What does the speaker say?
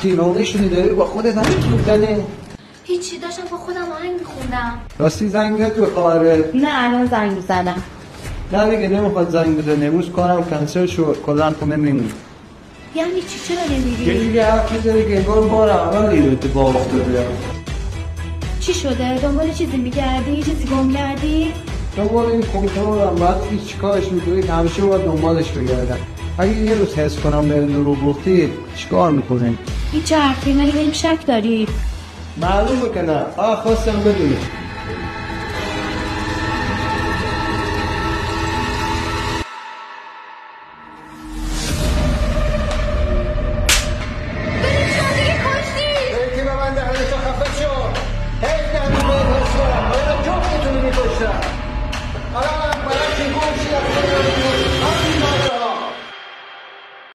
دیوانه‌شونی داری با خودت هم می‌زنی؟ هیچی، داشتم با خودم آهنگ میخوندم. راستی زنگ زد به خواهرت؟ نه الان زنگ میزنم. نه دیگه نمیخواد زنگ بزنه، امروز کارم کنسل شد، کلا خونه میمونم. یعنی چی؟ چرا نمیری؟ یه دیگه حرف میزنی که انگار بار اولی اتفاق افتاده. چی شده؟ دنبال چیزی میگردی؟ چیزی گم کردی؟ دنبال این کنترلم، وقتی چیکارش میکنی که همیشه باید دنبالش بگردم. اگه یه روز حس کنم به دروغ گفتی چیکار میکنی؟ هیچ حرفی، ولی بهم شک داری. معلومه که نه، خواستم بدونی.